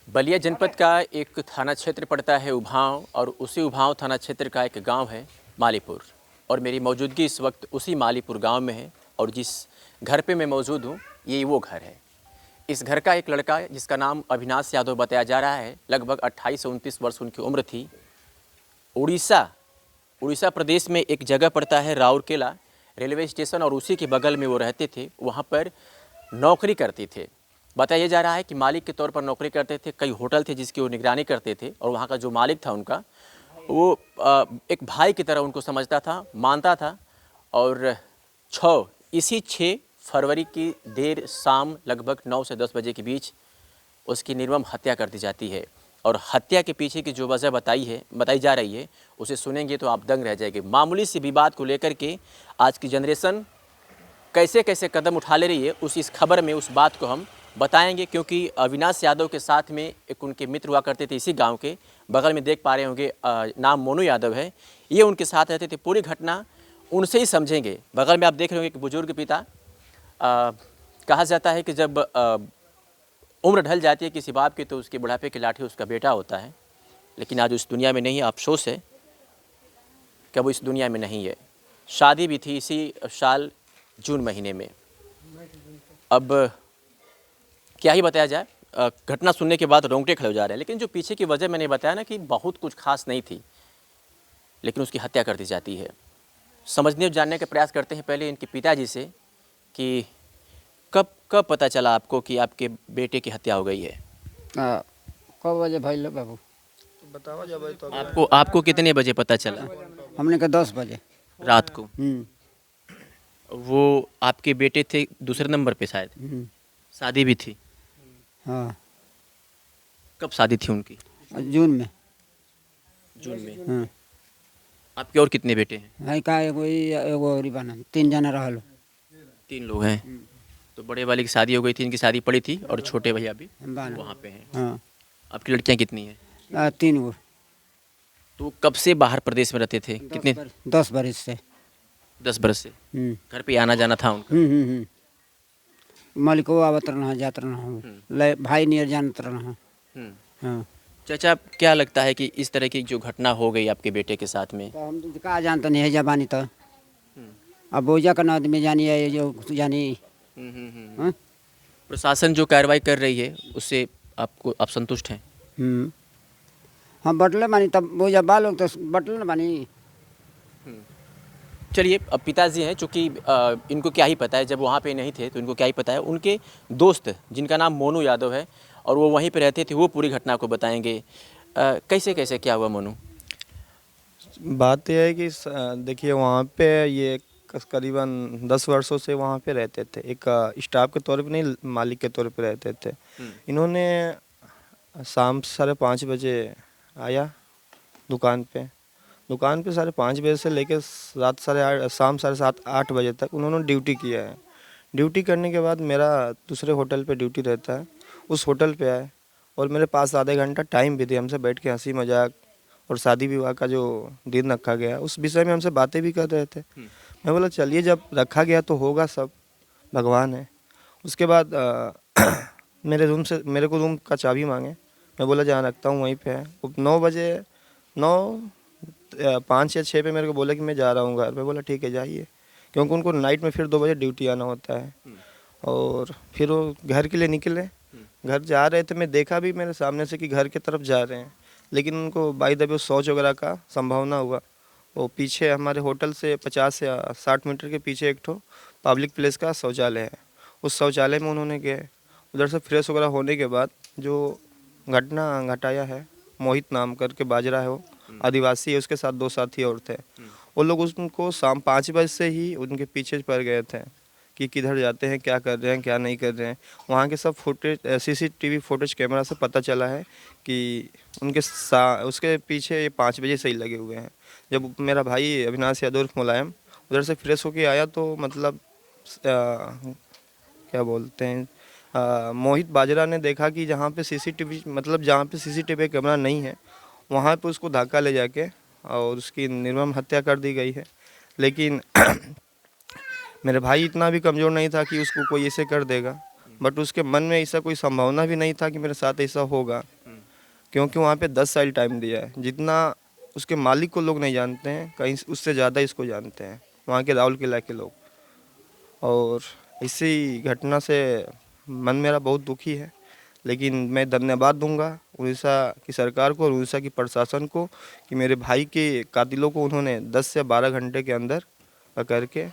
बलिया जनपद का एक थाना क्षेत्र पड़ता है उभाव, और उसी उभाव थाना क्षेत्र का एक गांव है मालीपुर। और मेरी मौजूदगी इस वक्त उसी मालीपुर गांव में है, और जिस घर पे मैं मौजूद हूँ ये वो घर है। इस घर का एक लड़का जिसका नाम अविनाश यादव बताया जा रहा है, लगभग 28 से 29 वर्ष उनकी उम्र थी। उड़ीसा प्रदेश में एक जगह पड़ता है राउरकेला रेलवे स्टेशन, और उसी के बगल में वो रहते थे। वहाँ पर नौकरी करते थे। बताया जा रहा है कि मालिक के तौर पर नौकरी करते थे। कई होटल थे जिसकी वो निगरानी करते थे, और वहाँ का जो मालिक था उनका, वो एक भाई की तरह उनको समझता था, मानता था। और इसी 6 फरवरी की देर शाम लगभग 9 से 10 बजे के बीच उसकी निर्मम हत्या कर दी जाती है। और हत्या के पीछे की जो वजह बताई जा रही है, उसे सुनेंगे तो आप दंग रह जाएंगे। मामूली सी विवाद को लेकर के आज की जनरेशन कैसे कैसे कदम उठा ले रही है, इस खबर में उस बात को हम बताएंगे। क्योंकि अविनाश यादव के साथ में एक उनके मित्र हुआ करते थे इसी गांव के बगल में, देख पा रहे होंगे, नाम मोनू यादव है। ये उनके साथ रहते थे। पूरी घटना उनसे ही समझेंगे। बगल में आप देख रहे होंगे कि बुजुर्ग पिता, कहा जाता है कि जब उम्र ढल जाती है किसी बाप की तो उसके बुढ़ापे की लाठी उसका बेटा होता है। लेकिन आज उस दुनिया में नहीं है। अफसोस है कि वो इस दुनिया में नहीं है। शादी भी थी इसी साल जून महीने में। अब क्या ही बताया जाए, घटना सुनने के बाद रोंगटे खड़े हो जा रहे हैं। लेकिन जो पीछे की वजह मैंने बताया ना कि बहुत कुछ खास नहीं थी, लेकिन उसकी हत्या कर दी जाती है। समझने और जानने का प्रयास करते हैं पहले इनके पिताजी से कि कब पता चला आपको कि आपके बेटे की हत्या हो गई है। कब बजे भाई लो बाबू बताओ जब तो आपको कितने बजे पता चला? हमने कहा 10 बजे रात को। वो आपके बेटे थे दूसरे नंबर पे शायद, शादी भी थी। हाँ कब शादी थी उनकी? जून में। हाँ आपके और कितने बेटे हैं? भाई का एगो और बना 3 जना रहलो। 3 लोग हैं। तो बड़े वाले की शादी हो गई थी, इनकी शादी पड़ी थी, और छोटे भैया भी बाना। वहाँ पे हैं। हाँ आपकी लड़कियाँ कितनी हैं? 3 गो। तो कब से बाहर प्रदेश में रहते थे? कितने? 10 बरस से। 10 बरस से घर पे आना जाना था उनका? मालिको आवत रहना जात रहना, भाई नियर जानत रहना। हाँ चाचा, क्या लगता है कि इस तरह की जो घटना हो गई आपके बेटे के साथ में? तो हम तो कहा जानते नहीं है जबानी तो अब बोझा करना आदमी जानी है जो जानी। हाँ? प्रशासन जो कार्रवाई कर रही है उससे आप संतुष्ट हैं? हम बटले मानी तब बोझा बाल तो बटले न मानी। चलिए, अब पिताजी हैं, चूँकि इनको क्या ही पता है, जब वहाँ पे नहीं थे तो इनको क्या ही पता है। उनके दोस्त जिनका नाम मोनू यादव है और वो वहीं पे रहते थे, वो पूरी घटना को बताएंगे। कैसे कैसे क्या हुआ मोनू? बात यह है कि देखिए वहाँ पे ये करीबन 10 वर्षों से वहाँ पे रहते थे। एक स्टाफ के तौर पे नहीं, मालिक के तौर पे रहते थे। इन्होंने शाम 5:30 बजे आया दुकान पे 5:30 बजे से लेकर रात 8:30 शाम 7:30 8 बजे तक उन्होंने ड्यूटी किया है। ड्यूटी करने के बाद मेरा दूसरे होटल पे ड्यूटी रहता है, उस होटल पे आए और मेरे पास आधे घंटा टाइम भी थे। हमसे बैठ के हंसी मजाक और शादी विवाह का जो दिन रखा गया उस विषय में हमसे बातें भी कर रहे थे। मैं बोला चलिए, जब रखा गया तो होगा, सब भगवान है। उसके बाद मेरे को रूम का चाबी मांगे। मैं बोला जहाँ रखता हूँ वहीं पे है। 5 या 6 पे मेरे को बोला कि मैं जा रहा हूँ घर पे। बोला ठीक है जाइए, क्योंकि उनको नाइट में फिर 2 बजे ड्यूटी आना होता है। और फिर वो घर के लिए निकले। घर जा रहे थे, मैं देखा भी मेरे सामने से कि घर की तरफ जा रहे हैं, लेकिन उनको बाई द वे शौच वगैरह का संभावना हुआ। वो पीछे हमारे होटल से 50 या 60 मीटर के पीछे एक ठो पब्लिक प्लेस का शौचालय है। उस शौचालय में उन्होंने गए। उधर से फ्रेश वगैरह होने के बाद जो घटना घटाया है, मोहित नाम करके बाजरा है, वो आदिवासी है, उसके साथ 2 साथी और थे। वो लोग उनको शाम 5 बजे से ही उनके पीछे पड़ गए थे कि किधर जाते हैं, क्या कर रहे हैं, क्या नहीं कर रहे हैं। वहाँ के सब फुटेज, CCTV फुटेज कैमरा से पता चला है कि उसके पीछे ये 5 बजे से ही लगे हुए हैं। जब मेरा भाई अविनाश यादव मुलायम उधर से फ्रेश होके आया तो मतलब क्या बोलते हैं, मोहित बाजरा ने देखा कि जहाँ पे CCTV कैमरा नहीं है वहाँ पे उसको धक्का ले जाके और उसकी निर्मम हत्या कर दी गई है। लेकिन मेरे भाई इतना भी कमज़ोर नहीं था कि उसको कोई ऐसे कर देगा, बट उसके मन में ऐसा कोई संभावना भी नहीं था कि मेरे साथ ऐसा होगा। क्योंकि वहाँ पे 10 साल टाइम दिया है। जितना उसके मालिक को लोग नहीं जानते हैं, कहीं उससे ज़्यादा इसको जानते हैं वहाँ के राउर किला के लोग। और इसी घटना से मन मेरा बहुत दुखी है, लेकिन मैं धन्यवाद दूंगा उड़ीसा की सरकार को और उड़ीसा की प्रशासन को कि मेरे भाई के कातिलों को उन्होंने 10 से 12 घंटे के अंदर पकड़ के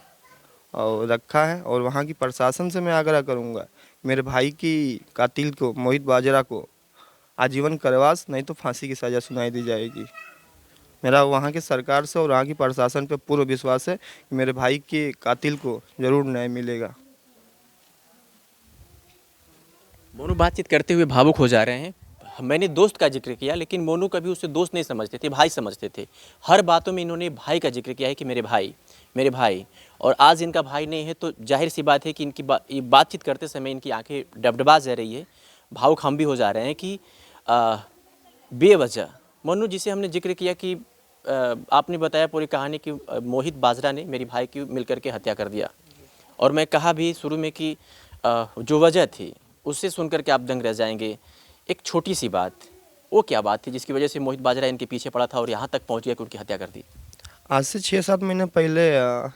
और रखा है। और वहाँ की प्रशासन से मैं आग्रह करूँगा मेरे भाई की कातिल को, मोहित बाजरा को, आजीवन कारावास नहीं तो फांसी की सज़ा सुनाई दी जाएगी। मेरा वहाँ की सरकार से और वहाँ की प्रशासन पे पूर्ण विश्वास है कि मेरे भाई के कातिल को ज़रूर न्याय मिलेगा। मोनू बातचीत करते हुए भावुक हो जा रहे हैं। मैंने दोस्त का जिक्र किया, लेकिन मोनू कभी उसे दोस्त नहीं समझते थे, भाई समझते थे। हर बातों में इन्होंने भाई का जिक्र किया है कि मेरे भाई। और आज इनका भाई नहीं है तो जाहिर सी बात है कि इनकी बातचीत करते समय इनकी आंखें डबडबा जा रही है। भावुक हम भी हो जा रहे हैं कि बेवजह मोनू, जिसे हमने जिक्र किया कि आपने बताया पूरी कहानी कि मोहित बाजरा ने मेरी भाई की मिलकर के हत्या कर दिया। और मैं कहा भी शुरू में कि जो वजह थी उससे सुनकर के आप दंग रह जाएंगे। एक छोटी सी बात, वो क्या बात थी जिसकी वजह से मोहित बाजरा इनके पीछे पड़ा था और यहाँ तक पहुँच गया कि उनकी हत्या कर दी? आज से 6-7 महीने पहले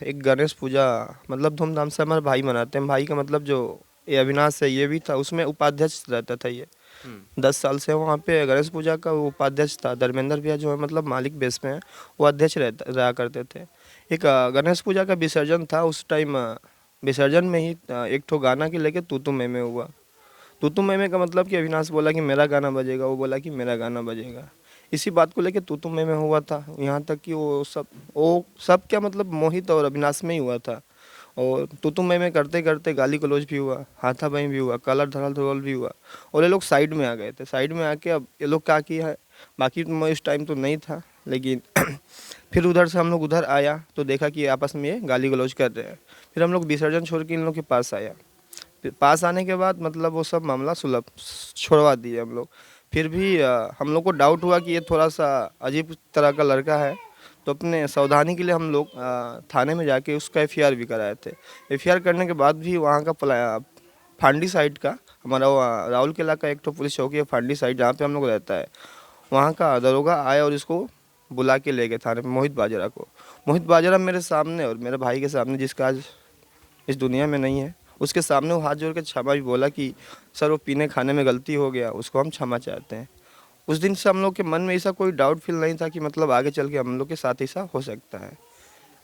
एक गणेश पूजा मतलब धूमधाम से हमारे भाई मनाते हैं। भाई का मतलब जो ये अविनाश है ये भी था, उसमें उपाध्यक्ष रहता था। ये 10 साल से वहाँ पे गणेश पूजा का वो उपाध्यक्ष था। धर्मेंद्र भैया जो है मतलब मालिक बेस में है, वो अध्यक्ष रहा करते थे। एक गणेश पूजा का विसर्जन था, उस टाइम विसर्जन में ही एक ठो गाना के लेके तू मैं हुआ। तू मैं का मतलब कि अविनाश बोला कि मेरा गाना बजेगा, वो बोला कि मेरा गाना बजेगा। इसी बात को लेके तू मैं हुआ था। यहाँ तक कि वो सब क्या मतलब मोहित और अविनाश में ही हुआ था। और तू मैं करते करते गाली गलौज भी हुआ, हाथापाई भी हुआ, कलर धड़ल भी हुआ। और ये लोग साइड में आ गए थे। साइड में आके अब ये लोग क्या किया है, बाकी मैं इस टाइम तो नहीं था, लेकिन फिर उधर से हम लोग उधर आया तो देखा कि आपस में ये गाली गलौज कर रहे हैं। फिर हम लोग विसर्जन छोड़ के इन लोग के पास आया। पास आने के बाद मतलब वो सब मामला सुलभ छोड़वा दिए हम लोग। फिर भी हम लोग को डाउट हुआ कि ये थोड़ा सा अजीब तरह का लड़का है, तो अपने सावधानी के लिए हम लोग थाने में जाके उसका एफआईआर भी कराए थे। एफआईआर करने के बाद भी वहाँ का फांडी साइड का, हमारा राउर किला का एक तो पुलिस चौकी है फांडी साइड, जहाँ पे हम लोग रहता है, वहाँ का दरोगा आया और इसको बुला के ले गए थाने में, मोहित बाजरा को। मोहित बाजरा मेरे सामने और मेरे भाई के सामने, जिसका आज इस दुनिया में नहीं है, उसके सामने वो हाथ जोड़ के क्षमा भी बोला कि सर वो पीने खाने में गलती हो गया, उसको हम क्षमा चाहते हैं। उस दिन से हम लोग के मन में ऐसा कोई डाउट फील नहीं था कि मतलब आगे चल के हम लोग के साथ ऐसा हो सकता है।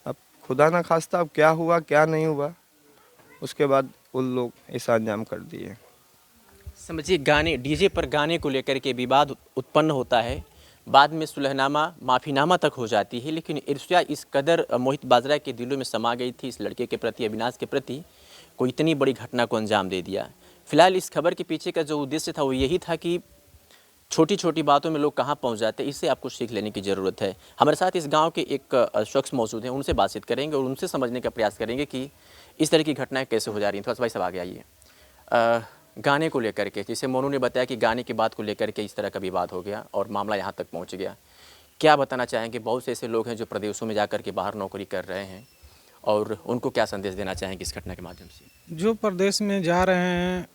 अब खुदा ना खास्ता अब क्या हुआ क्या नहीं हुआ, उसके बाद उन लोग ऐसा अंजाम कर दिए। समझिए, गाने डीजे पर गाने को लेकर के विवाद उत्पन्न होता है, बाद में सुलहनामा माफ़ीनामा तक हो जाती है, लेकिन ईर्ष्या इस कदर मोहित बाजरा के दिलों में समा गई थी इस लड़के के प्रति, अविनाश के प्रति, कोई इतनी बड़ी घटना को अंजाम दे दिया। फिलहाल इस खबर के पीछे का जो उद्देश्य था वो यही था कि छोटी छोटी बातों में लोग कहाँ पहुँच जाते हैं, इससे आपको सीख लेने की ज़रूरत है। हमारे साथ इस गांव के एक शख्स मौजूद हैं, उनसे बातचीत करेंगे और उनसे समझने का प्रयास करेंगे कि इस तरह की घटनाएं कैसे हो जा रही हैं। थोड़ा सा भाई सब आगे आइए। गाने को लेकर के, जैसे मोनू ने बताया कि गाने की बात को लेकर के इस तरह का विवाद हो गया और मामला यहाँ तक पहुँच गया, क्या बताना चाहेंगे? बहुत से ऐसे लोग हैं जो प्रदेशों में जा कर के बाहर नौकरी कर रहे हैं, और उनको क्या संदेश देना चाहेंगे इस घटना के माध्यम से? जो प्रदेश में जा रहे हैं,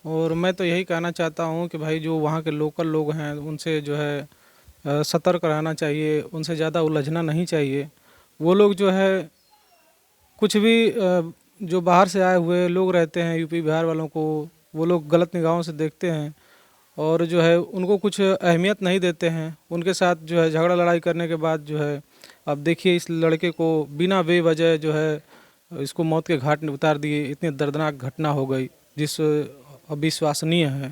और मैं तो यही कहना चाहता हूँ कि भाई जो वहाँ के लोकल लोग हैं उनसे जो है सतर्क रहना चाहिए, उनसे ज़्यादा उलझना नहीं चाहिए। वो लोग जो है कुछ भी जो बाहर से आए हुए लोग रहते हैं, यूपी बिहार वालों को वो लोग गलत निगाहों से देखते हैं और जो है उनको कुछ अहमियत नहीं देते हैं। उनके साथ जो है झगड़ा लड़ाई करने के बाद जो है, अब देखिए इस लड़के को बिना बेवजह जो है इसको मौत के घाट में उतार दिए। इतनी दर्दनाक घटना हो गई जिस अविश्वसनीय है।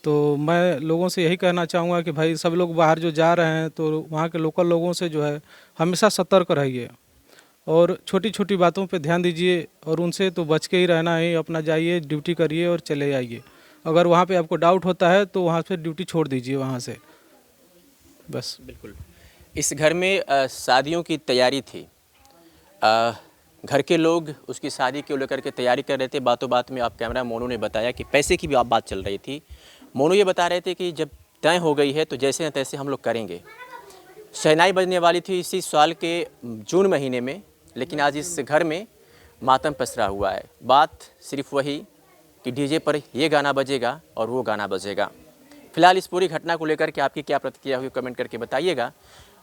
तो मैं लोगों से यही कहना चाहूँगा कि भाई सब लोग बाहर जो जा रहे हैं तो वहाँ के लोकल लोगों से जो है हमेशा सतर्क रहिए और छोटी छोटी बातों पे ध्यान दीजिए, और उनसे तो बच के ही रहना है। अपना जाइए, ड्यूटी करिए और चले आइए। अगर वहाँ पे आपको डाउट होता है तो वहाँ से ड्यूटी छोड़ दीजिए वहाँ से, बस। बिल्कुल। इस घर में शादियों की तैयारी थी, घर के लोग उसकी शादी को लेकर के तैयारी कर रहे थे। बातों बात में आप कैमरा मोनू ने बताया कि पैसे की भी आप बात चल रही थी। मोनू ये बता रहे थे कि जब तय हो गई है तो जैसे न तैसे हम लोग करेंगे। शहनाई बजने वाली थी इसी साल के जून महीने में, लेकिन आज इस घर में मातम पसरा हुआ है। बात सिर्फ वही कि डीजे पर ये गाना बजेगा और वो गाना बजेगा। फिलहाल इस पूरी घटना को लेकर के आपकी क्या प्रतिक्रिया हुई कमेंट करके बताइएगा।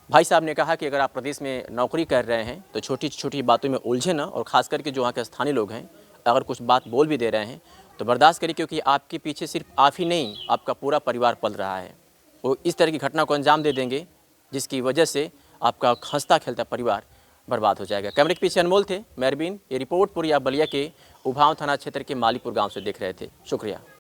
भाई साहब ने कहा कि अगर आप प्रदेश में नौकरी कर रहे हैं तो छोटी छोटी बातों में उलझे ना, और ख़ास करके जो वहाँ के स्थानीय लोग हैं अगर कुछ बात बोल भी दे रहे हैं तो बर्दाश्त करिए, क्योंकि आपके पीछे सिर्फ आप ही नहीं, आपका पूरा परिवार पल रहा है। वो इस तरह की घटना को अंजाम दे देंगे जिसकी वजह से आपका हंसता खेलता परिवार बर्बाद हो जाएगा। कैमरे के पीछे अनमोल थे, मैं अरविंद। ये रिपोर्ट पूरी आप बलिया के उभाव थाना क्षेत्र के मालीपुर गाँव से देख रहे थे। शुक्रिया।